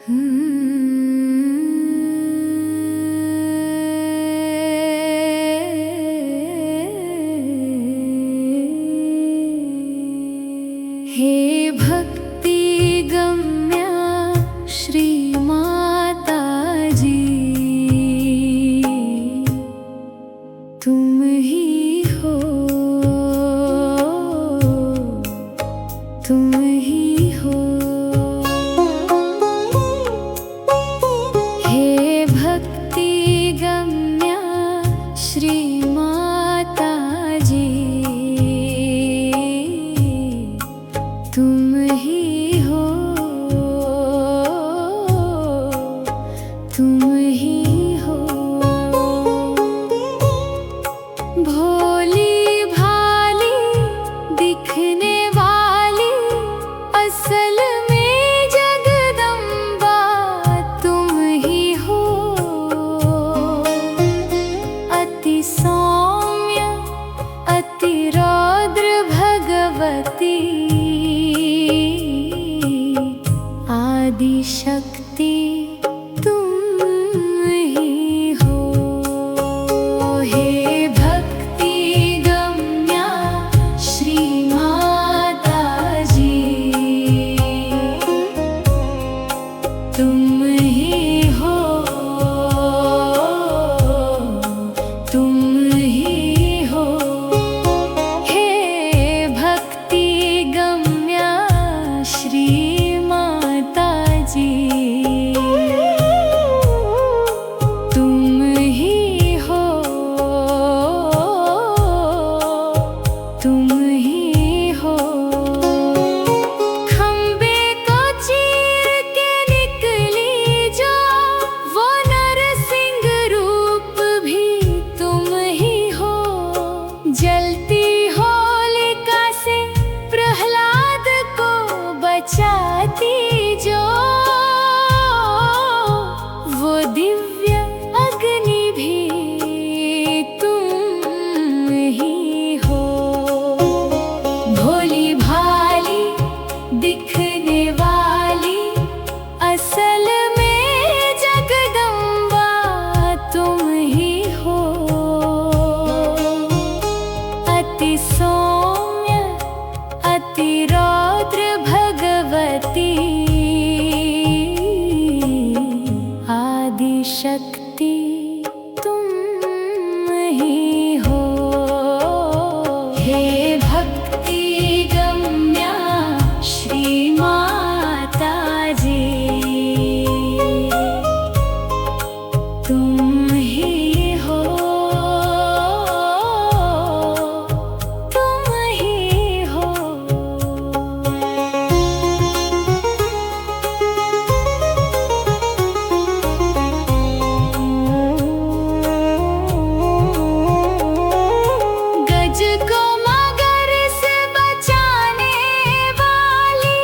हे भक्ति गम्या श्री माता जी, तुम ही हो, तुम ही हो। हे भक्ति गम्या श्री माता जी, तुम ही हो, तुम ही हो। भोली भाली दिखने वाली असल में जगदम्बा तुम ही हो। अति सौम्य अति रौद्र भगवती, आदि शक्ति तुम ही हो। हे भक्ति गम्या श्री माता जी, तुम ही हो, तुम ही हो। हे भक्ति गम्या श्री माता जी, तुम ही हो, तुम ही हो। खंबे को चीर के निकली जो वो नरसिंह रूप भी तुम ही हो। जलती होलिका से प्रहलाद को बचाती जो वो दिव्य अग्नि भी तुम ही हो। भोली भाली दिखने वाली असल में जगदम्बा तुम ही हो। अति सौम्य अति रौद्र भगवती, आदि शक्ति तुम ही हो। हे भक्ति गम्या श्री माता जी, तुम ही हो, तुम ही हो। गज को मगर से बचाने वाली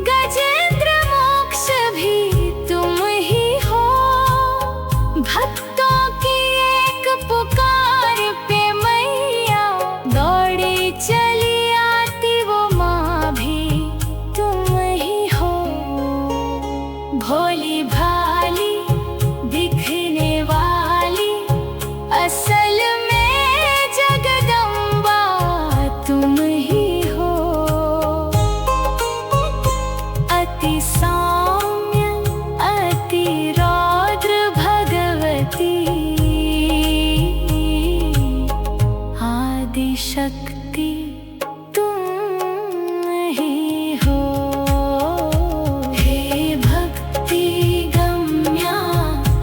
गजेंद्र मोक्ष भी तुम ही हो। भक्तों की एक पुकार पे मैया दौड़ी चली आती वो माँ भी तुम ही हो। भोली भाली दिखने वाली असल में जगदम्बा तुम ही हो। अति सौम्य अति रौद्र भगवती, आदि शक्ति तुम ही हो। हे भक्ति गम्या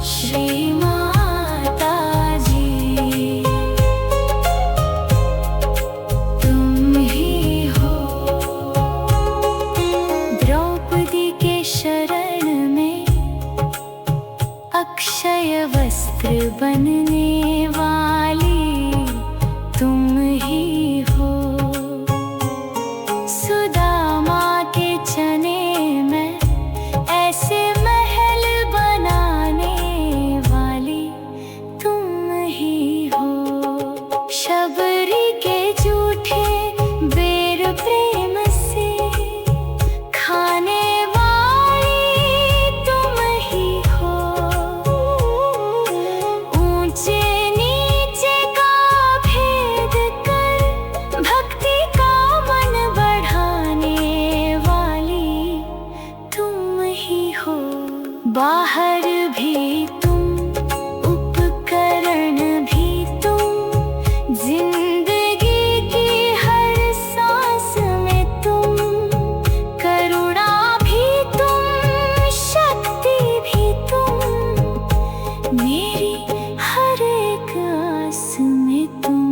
श्री माता जी, तुम ही हो। द्रौपदी के शरण में अक्षय वस्त्र बनने वाली तुम ही हो। सुदामा के चने में ऐसे महल बनाने वाली तुम ही हो। शबरी के झूठे बेर प्रेम से खाने वाली तुम बाहर भी तुम, उपकरण भी तुम, जिंदगी की हर सांस में तुम, करुणा भी तुम, शक्ति भी तुम, मेरी हर एक आस में तुम।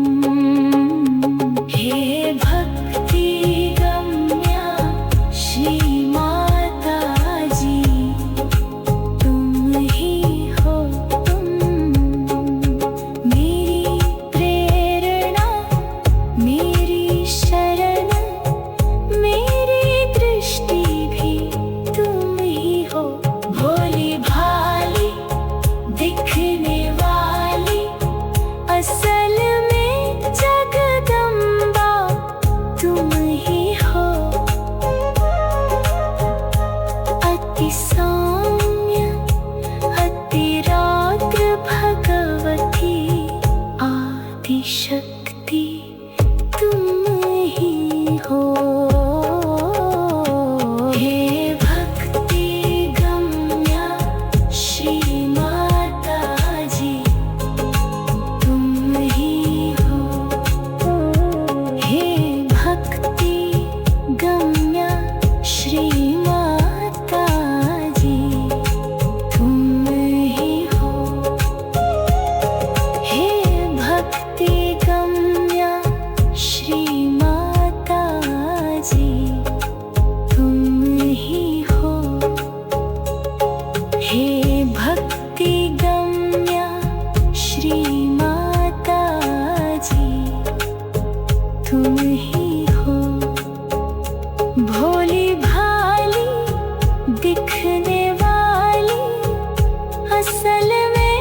हे भक्ति गम्या श्री माता जी, तुम ही हो तुम, मेरी प्रेरणा, मेरी शरण, मेरी दृष्टि भी तुम ही हो। भोली भाली दिखने वाली, असल में जगदम्बा तुम ही हो। अति सौम्य अतिरात्र भगवती, आदि शक्ति तुम ही हो। हे भक्ति गम्या श्री माता जी, तुम ही हो। हे भक्ति गम्या श्री माता जी, तुम ही हो। हे भक्ति गम्या श्री माता जी, तुम ही हो। हे भक्ति गम्या श्री माता जी, तुम ही हो। भोली भाली दिखने वाली, असल में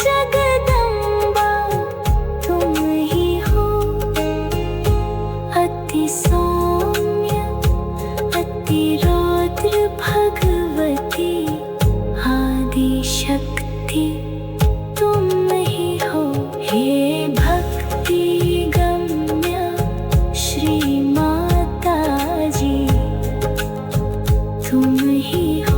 जगदम्बा तुम ही हो। अति सौम्य अतिरौद्र भगवती, आदि शक्ति तुम ही हो। हे भक्ति गम्या श्री माता जी, तुम ही हो।